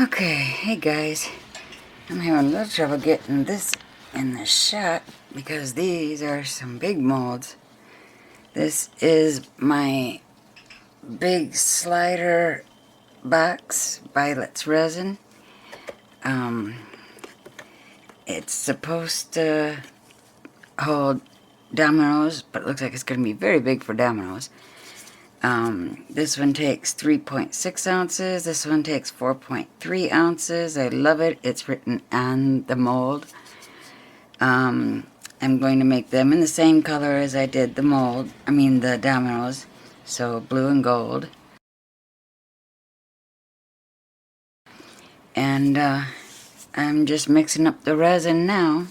Okay, hey guys, I'm having a little trouble getting this in the shot because these are some big molds. This is my big slider box, Violet's resin. It's supposed to hold dominoes, but it looks like it's going to be very big for dominoes. This one takes 3.6 ounces. This one takes 4.3 ounces. I love it. It's written on the mold. I'm going to make them in the same color as I did the mold. The dominoes. So blue and gold. And I'm just mixing up the resin now.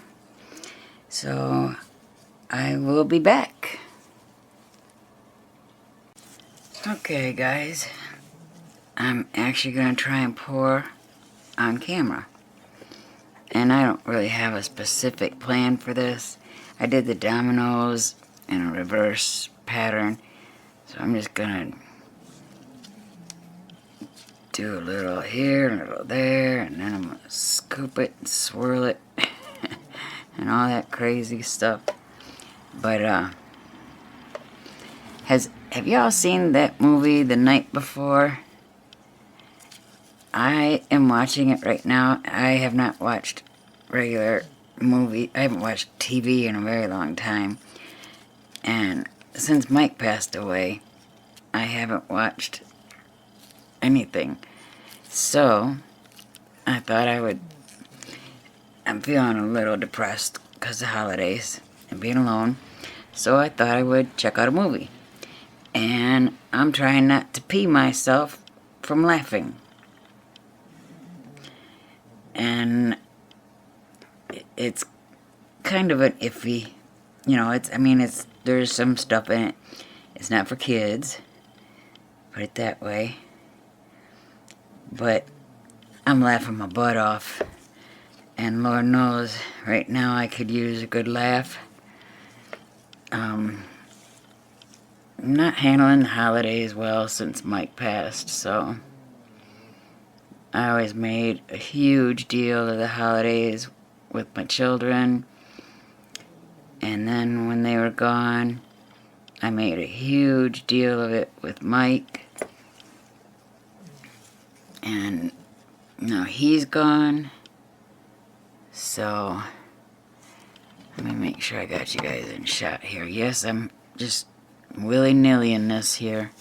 So I will be back. Okay, guys. I'm actually going to try and pour on camera. And I don't really have a specific plan for this. I did the dominoes in a reverse pattern. So I'm just going to do a little here, a little there, and then I'm going to scoop it and swirl it and all that crazy stuff. But have y'all seen that movie The Night Before? I am watching it right now. I have not watched regular movie. I haven't watched TV in a very long time. And since Mike passed away, I haven't watched anything. So, I thought I'm feeling a little depressed because of the holidays and being alone. So I thought I would check out a movie. And I'm trying not to pee myself from laughing. And it's kind of an iffy, there's some stuff in it. It's not for kids, put it that way. But I'm laughing my butt off. And Lord knows, right now I could use a good laugh. I'm not handling the holidays well since Mike passed, so I always made a huge deal of the holidays with my children. And then when they were gone, I made a huge deal of it with Mike. And now he's gone. So, let me make sure I got you guys in shot here. Yes, I'm just willy-nilly in this here.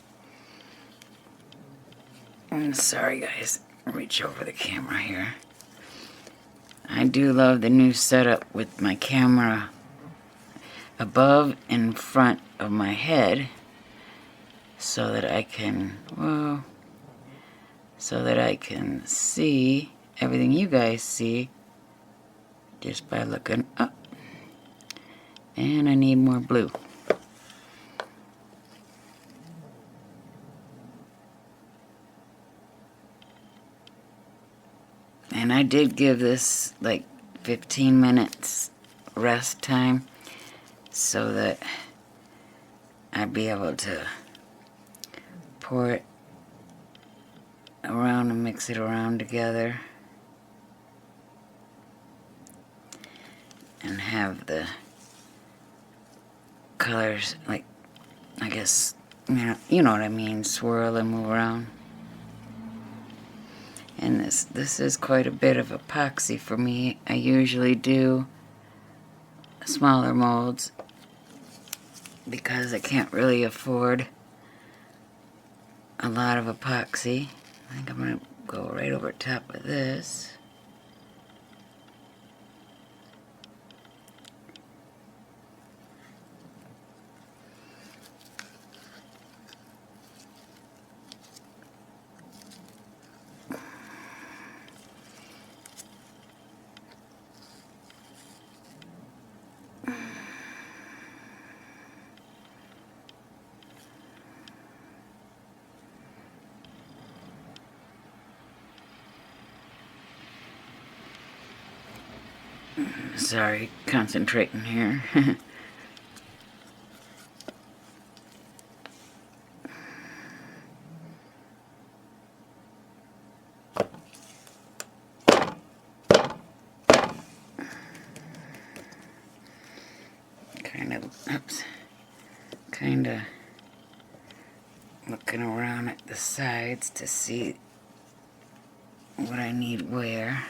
I'm sorry, guys. Reach over the camera here. I do love the new setup with my camera above in front of my head so that I can, see everything you guys see just by looking up. And I need more blue. And I did give this like 15 minutes rest time so that I'd be able to pour it around and mix it around together and have the colors, like, I guess, you know what I mean, swirl and move around. And this is quite a bit of epoxy for me. I usually do smaller molds because I can't really afford a lot of epoxy. I think I'm going to go right over top of this. Sorry, concentrating here. oops, kind of looking around at the sides to see what I need where.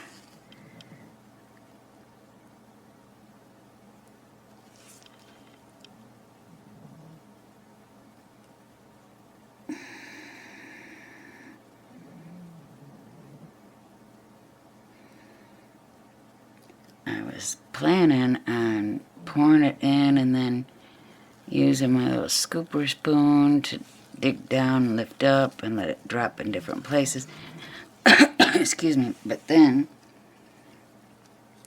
I was planning on pouring it in and then using my little scooper spoon to dig down and lift up and let it drop in different places. Excuse me. But then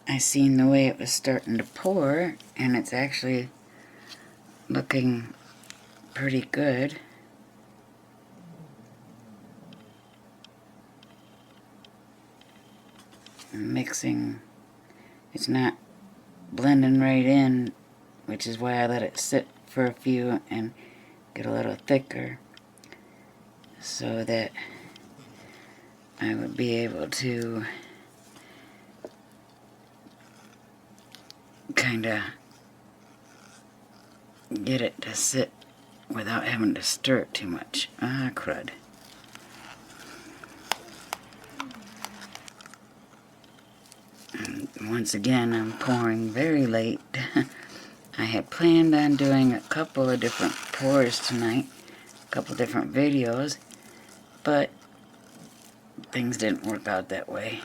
I seen the way it was starting to pour, and it's actually looking pretty good. I'm mixing. It's not blending right in, which is why I let it sit for a few and get a little thicker so that I would be able to kind of get it to sit without having to stir it too much. Ah, crud. And once again, I'm pouring very late. I had planned on doing a couple of different pours tonight, a couple of different videos, but things didn't work out that way.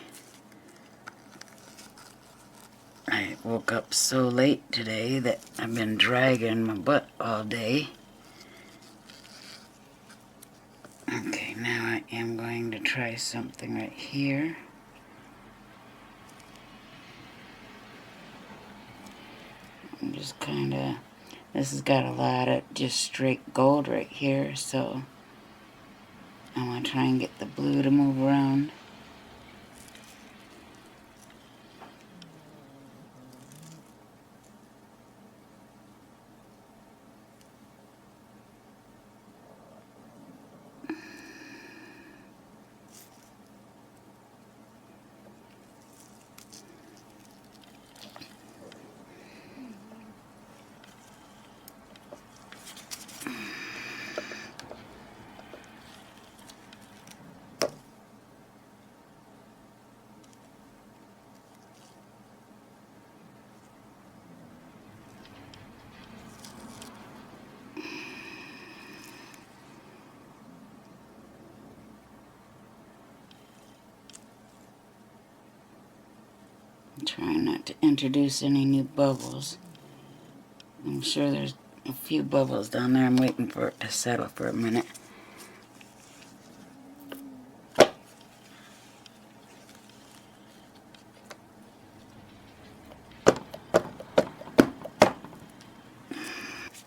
I woke up so late today that I've been dragging my butt all day. Okay, now I am going to try something right here. I'm just kind of, this has got a lot of just straight gold right here, so I want to try and get the blue to move around. I'm trying not to introduce any new bubbles. I'm sure there's a few bubbles down there. I'm waiting for it to settle for a minute.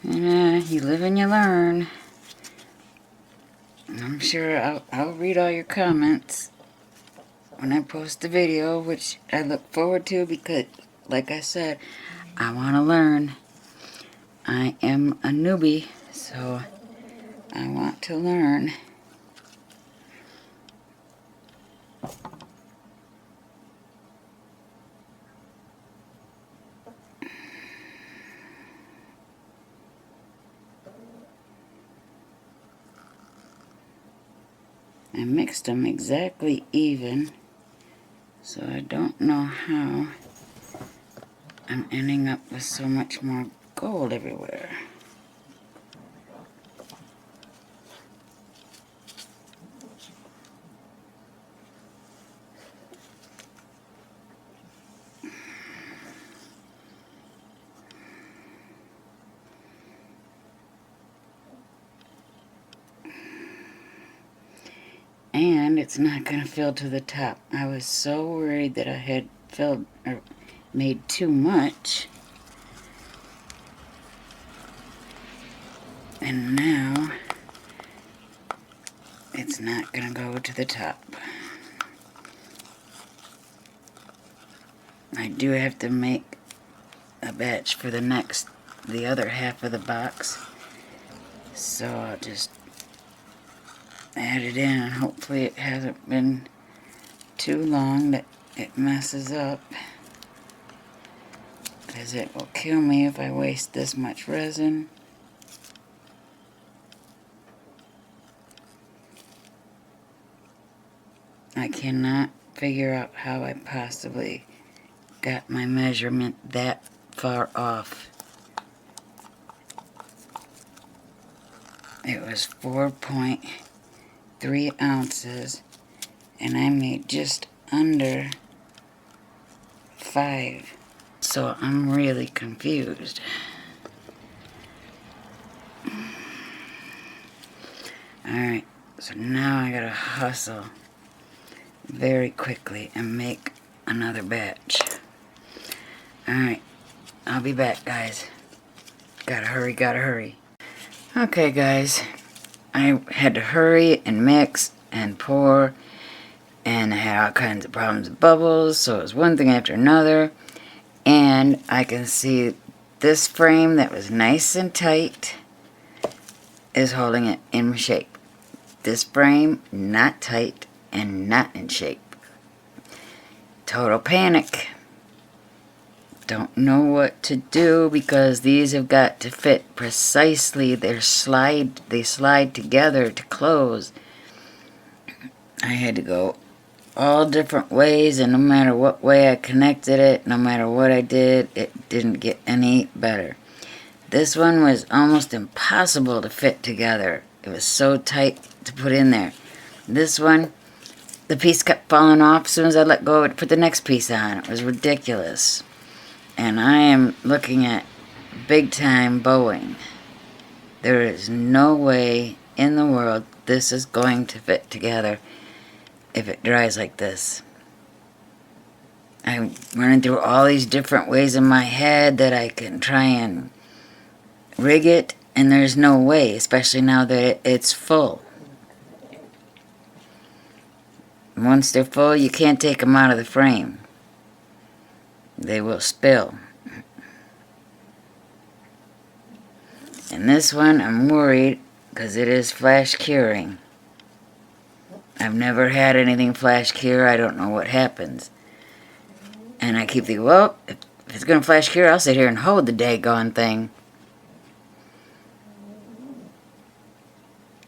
Yeah, you live and you learn. I'm sure I'll read all your comments when I post the video, which I look forward to because, like I said, I want to learn. I am a newbie, so I want to learn. I mixed them exactly even, so I don't know how I'm ending up with so much more gold everywhere. And it's not going to fill to the top. I was so worried that I had filled or made too much. And now it's not going to go to the top. I do have to make a batch for the other half of the box. So I'll just add it in, and hopefully it hasn't been too long that it messes up. because it will kill me if I waste this much resin. I cannot figure out how I possibly got my measurement that far off. It was 4.3 ounces, and I made just under 5. So I'm really confused. Alright, so now I gotta hustle very quickly and make another batch. Alright, I'll be back, guys. Gotta hurry, gotta hurry. Okay, guys, I had to hurry and mix and pour, and I had all kinds of problems with bubbles, so it was one thing after another. And I can see this frame that was nice and tight is holding it in shape. This frame, not tight and not in shape. Total panic. Don't know what to do because these have got to fit precisely. They slide together to close. I had to go all different ways, and no matter what way I connected it, no matter what I did, it didn't get any better. This one was almost impossible to fit together. It was so tight to put in there. This one, the piece kept falling off as soon as I let go to put the next piece on. It was ridiculous. And I am looking at big time bowing. There is no way in the world this is going to fit together if it dries like this. I'm running through all these different ways in my head that I can try and rig it, and there's no way, especially now that it's full. Once they're full, you can't take them out of the frame. They will spill. And this one, I'm worried because it is flash curing. I've never had anything flash cure. I don't know what happens. And I keep thinking, well, if it's going to flash cure, I'll sit here and hold the daggone thing.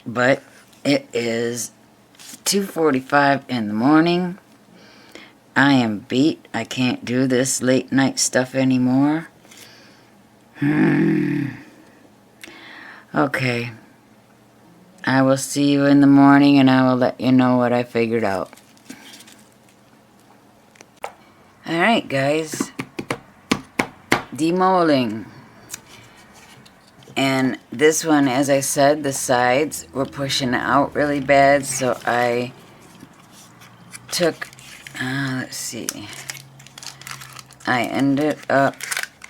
But it is 2:45 in the morning. I am beat. I can't do this late night stuff anymore. Okay. I will see you in the morning, and I will let you know what I figured out. Alright, guys. Demolding. And this one, as I said, the sides were pushing out really bad, so I took, let's see. I ended up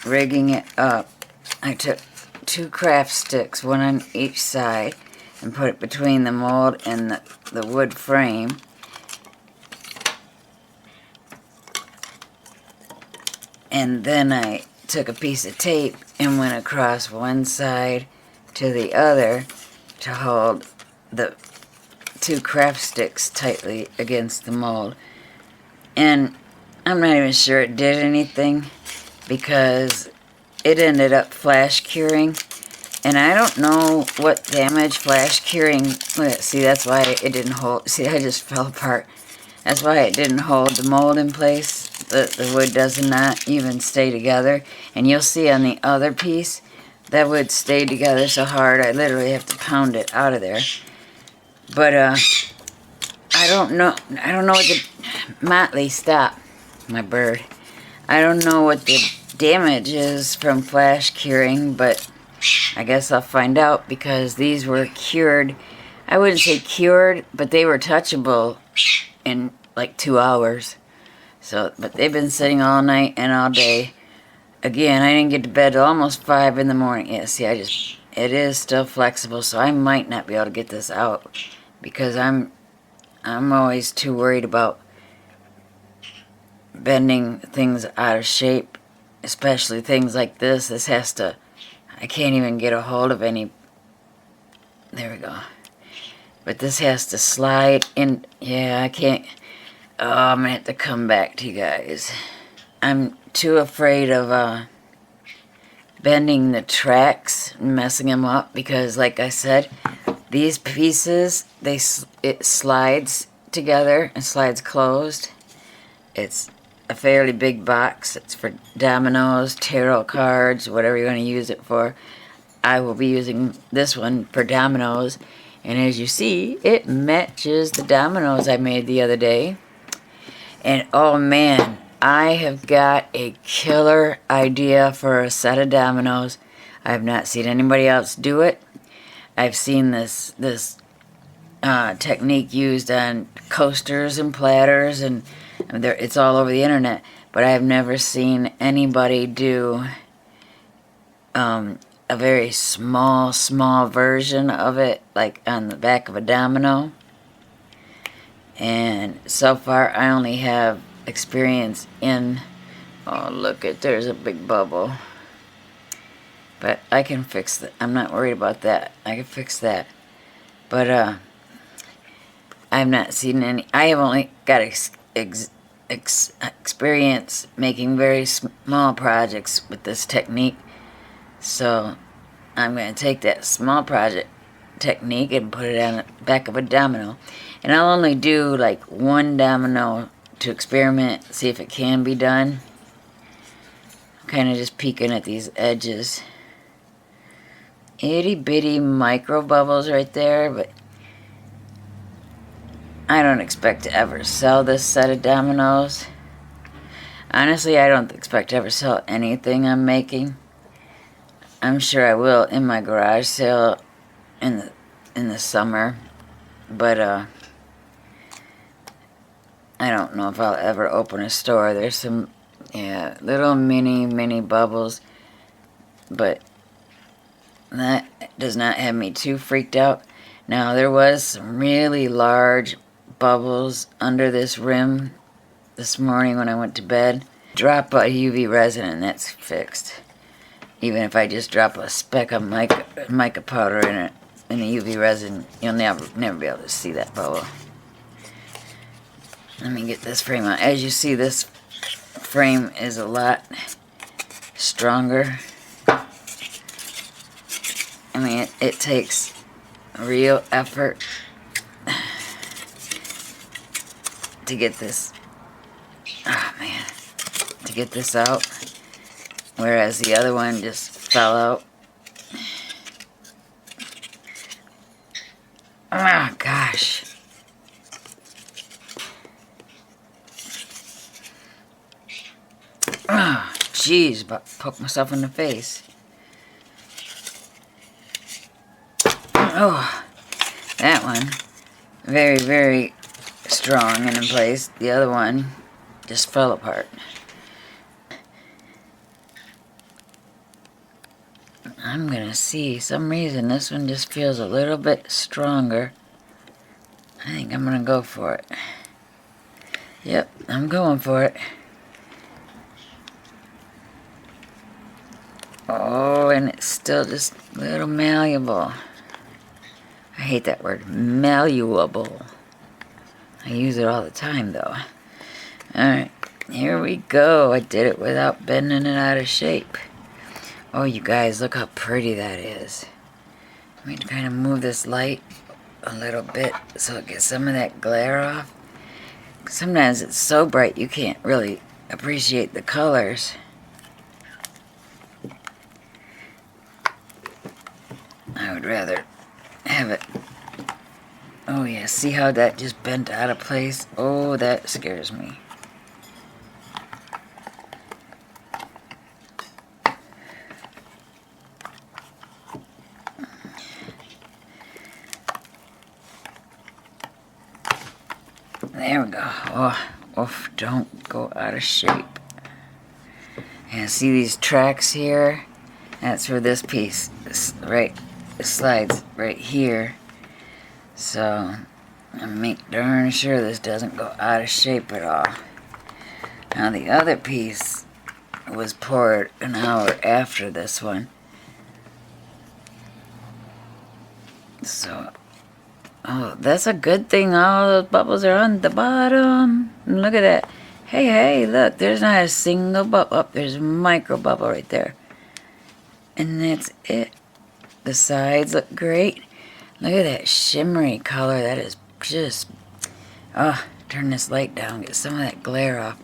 rigging it up. I took 2 craft sticks, one on each side, and put it between the mold and the wood frame. And then I took a piece of tape and went across one side to the other to hold the 2 craft sticks tightly against the mold. And I'm not even sure it did anything because it ended up flash curing. And I don't know what damage flash curing... See, that's why it didn't hold... See, I just fell apart. That's why it didn't hold the mold in place. The wood does not even stay together. And you'll see on the other piece, that wood stayed together so hard I literally have to pound it out of there. But, I don't know what the... Motley, stop. My bird. I don't know what the damage is from flash curing, but I guess I'll find out because these were cured. I wouldn't say cured, but they were touchable in like 2 hours. So, but they've been sitting all night and all day. Again, I didn't get to bed till almost 5 in the morning. Yeah, see, it is still flexible, so I might not be able to get this out because I'm always too worried about bending things out of shape, especially things like this. This has to, I can't even get a hold of any, there we go. But this has to slide in, yeah, I can't, oh, I'm going to have to come back to you guys. I'm too afraid of bending the tracks and messing them up, because like I said, these pieces, it slides together and slides closed. It's a fairly big box. It's for dominoes, tarot cards, whatever you're going to use it for. I will be using this one for dominoes, and as you see, it matches the dominoes I made the other day. And oh man, I have got a killer idea for a set of dominoes. I have not seen anybody else do it. I've seen this technique used on coasters and platters, and it's all over the internet. But I've never seen anybody do a very small version of it, like on the back of a domino. And so far, I only have experience in, oh look it, there's a big bubble. But I can fix that. I'm not worried about that. I can fix that. But I've not seen any. I have only got experience making very small projects with this technique. So I'm going to take that small project technique and put it on the back of a domino. And I'll only do like one domino to experiment, see if it can be done. I'm kind of just peeking at these edges. Itty bitty micro bubbles right there, but I don't expect to ever sell this set of dominoes. Honestly, I don't expect to ever sell anything I'm making. I'm sure I will in my garage sale in the summer, but I don't know if I'll ever open a store. There's some little mini bubbles, but that does not have me too freaked out. Now, there was some really large bubbles under this rim this morning when I went to bed. Drop a UV resin and that's fixed. Even if I just drop a speck of mica powder in it, in the UV resin, you'll never be able to see that bubble. Let me get this frame out. As you see, this frame is a lot stronger. I mean, it takes real effort to get this, to get this out, whereas the other one just fell out. Oh gosh. Oh jeez, about to poke myself in the face. Oh, that one, very, very strong and in place. The other one just fell apart. I'm gonna see, some reason this one just feels a little bit stronger. I think I'm gonna go for it. Yep, I'm going for it. Oh, and it's still just a little malleable. I hate that word, malleable. I use it all the time though. Alright, here we go. I did it without bending it out of shape. Oh, you guys, look how pretty that is. Let me kind of move this light a little bit so it gets some of that glare off. Sometimes it's so bright you can't really appreciate the colors. I would rather have it. Oh yeah, see how that just bent out of place? Oh, that scares me. There we go. Oh, oof, don't go out of shape. And see these tracks here? That's for this piece. Right, it slides right here. So, I'm gonna make darn sure this doesn't go out of shape at all. Now the other piece was poured an hour after this one. So, oh, that's a good thing all those bubbles are on the bottom. And look at that. Hey, look, there's not a single bubble. Oh, there's a micro bubble right there. And that's it. The sides look great. Look at that shimmery color. That is just, oh, turn this light down, get some of that glare off.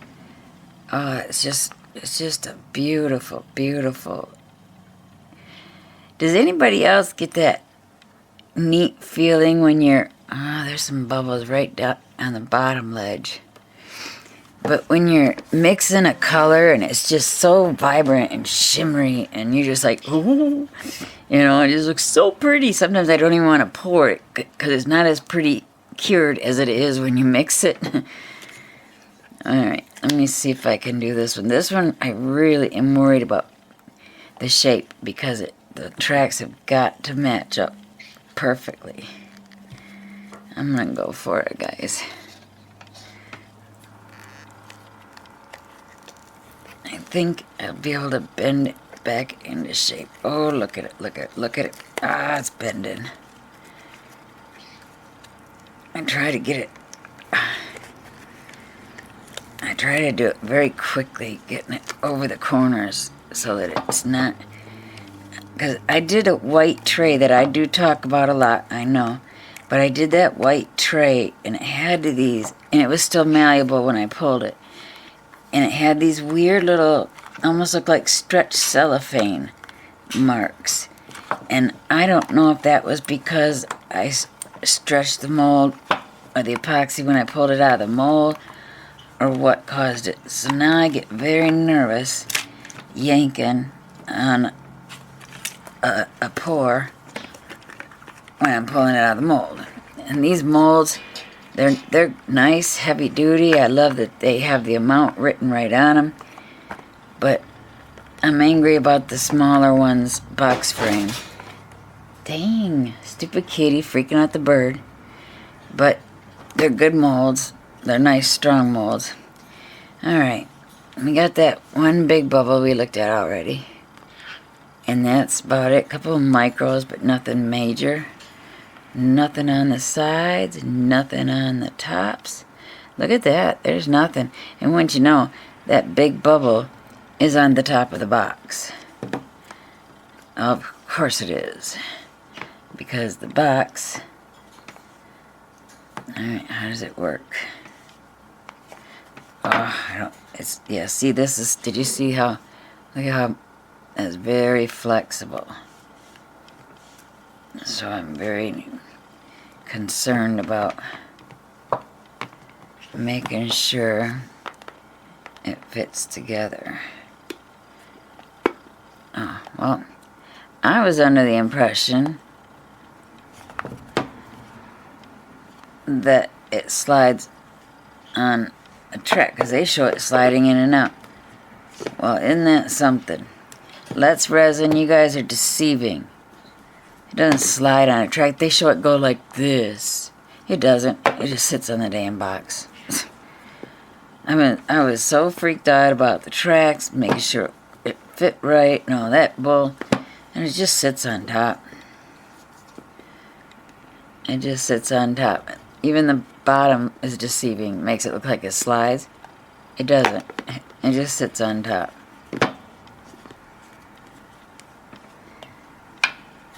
Oh, it's just a beautiful, beautiful. Does anybody else get that neat feeling when you're, there's some bubbles right down on the bottom ledge. But when you're mixing a color and it's just so vibrant and shimmery and you're just like, ooh, you know, it just looks so pretty. Sometimes I don't even want to pour it because it's not as pretty cured as it is when you mix it. Alright, let me see if I can do this one. This one, I really am worried about the shape because the tracks have got to match up perfectly. I'm going to go for it, guys. I think I'll be able to bend it back into shape. Oh, look at it, look at it, look at it. Ah, it's bending. I try to get it. I try to do it very quickly, getting it over the corners so that it's not... Because I did a white tray that I do talk about a lot, I know. But I did that white tray, and it had these, and it was still malleable when I pulled it. And it had these weird little, almost look like stretched cellophane marks. And I don't know if that was because I stretched the mold or the epoxy when I pulled it out of the mold or what caused it. So now I get very nervous yanking on a pour when I'm pulling it out of the mold. And these molds, they're nice, heavy duty. I love that they have the amount written right on them. But I'm angry about the smaller ones box frame. Dang, stupid kitty freaking out the bird. But they're good molds. They're nice, strong molds. Alright, we got that one big bubble we looked at already. And that's about it. A couple of micros, but nothing major. Nothing on the sides, nothing on the tops. Look at that, there's nothing. And once you know, that big bubble is on the top of the box. Of course it is. Because the box... Alright, how does it work? Oh, I don't... It's... Yeah, see, this is... Did you see how... Look at how... It's very flexible. So I'm very concerned about making sure it fits together. Oh, well, I was under the impression that it slides on a track because they show it sliding in and out. Well, isn't that something? Let's Resin, you guys are deceiving. It doesn't slide on a track. They show it go like this. It doesn't. It just sits on the damn box. I mean, I was so freaked out about the tracks, making sure it fit right and all that bull, and it just sits on top. It just sits on top. Even the bottom is deceiving. Makes it look like it slides. It doesn't. It just sits on top.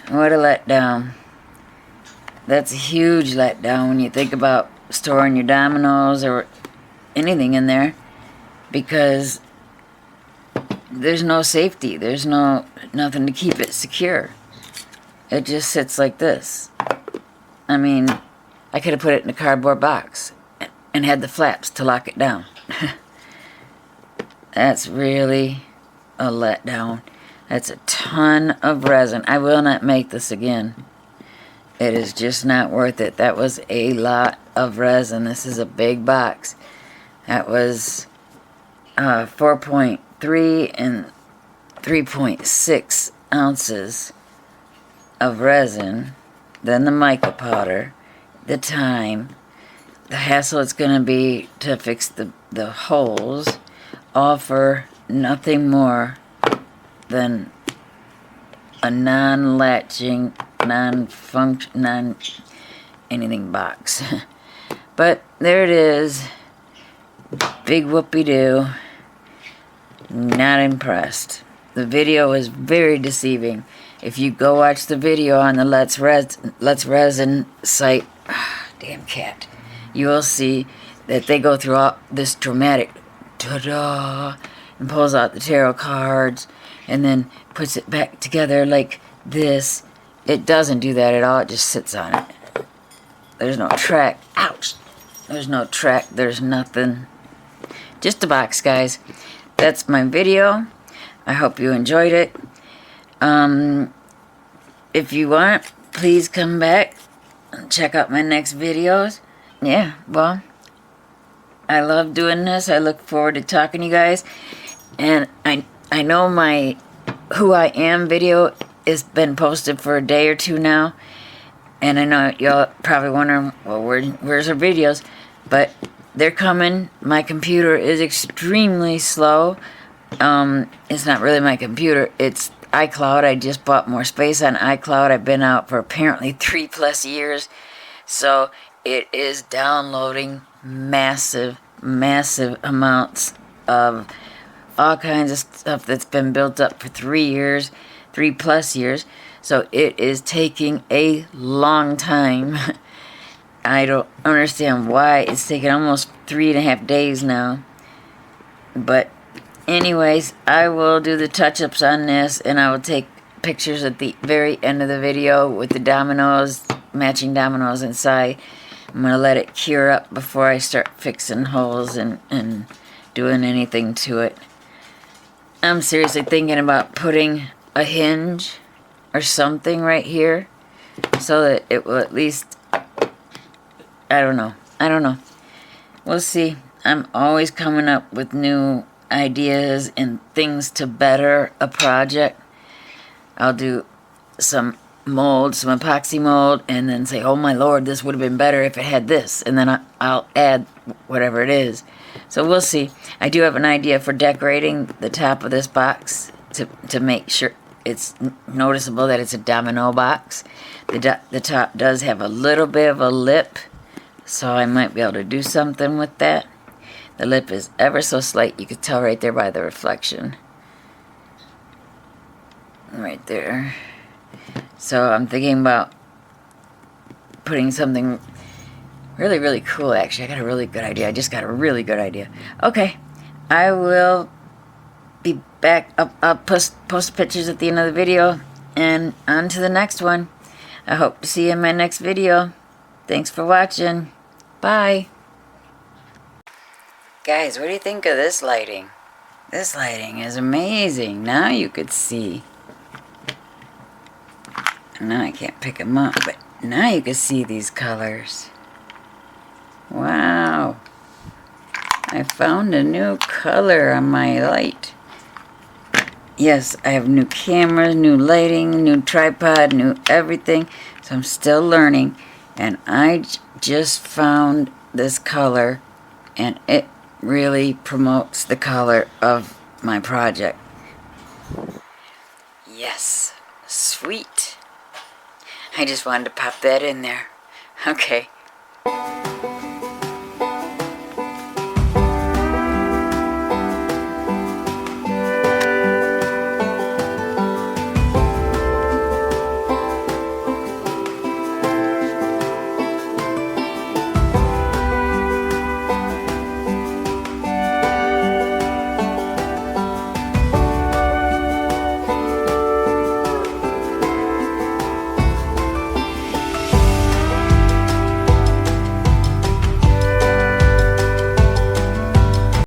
What a letdown. That's a huge letdown when you think about storing your dominoes or anything in there, because there's no safety. There's nothing to keep it secure. It just sits like this. I mean, I could have put it in a cardboard box and had the flaps to lock it down. That's really a letdown. That's a ton of resin. I will not make this again. It is just not worth it. That was a lot of resin. This is a big box. That was 4.3 and 3.6 ounces of resin. Then the mica powder, the time, the hassle it's going to be to fix the holes, all for nothing more than a non-latching, non-anything box. But there it is. Big whoopee-doo. Not impressed. The video is very deceiving. If you go watch the video on the Let's Resin site, damn cat, you will see that they go through all this dramatic ta-da and pulls out the tarot cards and then puts it back together like this. It doesn't do that at all. It just sits on it. There's no track. Ouch! There's no track. There's nothing. Just a box, guys. That's my video. I hope you enjoyed it. If you want, please come back and check out my next videos. Yeah, well, I love doing this. I look forward to talking to you guys. And I know my Who I Am video has been posted for a day or two now. And I know y'all probably wondering, well, where's our videos? But they're coming. My computer is extremely slow. It's not really my computer. It's iCloud. I just bought more space on iCloud. I've been out for apparently 3+ years. So it is downloading massive amounts of all kinds of stuff that's been built up for 3+ years. So it is taking a long time. I don't understand why it's taking almost 3.5 days now. But anyways, I will do the touch-ups on this, and I will take pictures at the very end of the video with the dominoes, matching dominoes inside. I'm going to let it cure up before I start fixing holes and doing anything to it. I'm seriously thinking about putting a hinge or something right here so that it will at least, I don't know. We'll see. I'm always coming up with new ideas and things to better a project. I'll do some mold, some epoxy mold, and then say, oh my lord, this would have been better if it had this, and then I'll add whatever it is. So we'll see. I do have an idea for decorating the top of this box to make sure it's noticeable that it's a domino box. The top does have a little bit of a lip, so I might be able to do something with that. The lip is ever so slight. You could tell right there by the reflection. Right there. So I'm thinking about putting something really cool, actually. I got a really good idea. I just got a really good idea. Okay. I will be back. I'll post pictures at the end of the video. And on to the next one. I hope to see you in my next video. Thanks for watching. Bye. Guys, what do you think of this lighting? This lighting is amazing. Now you could see. Now I can't pick them up, but now you can see these colors. Wow. I found a new color on my light. Yes, I have new cameras, new lighting, new tripod, new everything. So I'm still learning. And I just found this color, and it really promotes the color of my project. Yes, sweet. I just wanted to pop that in there. Okay.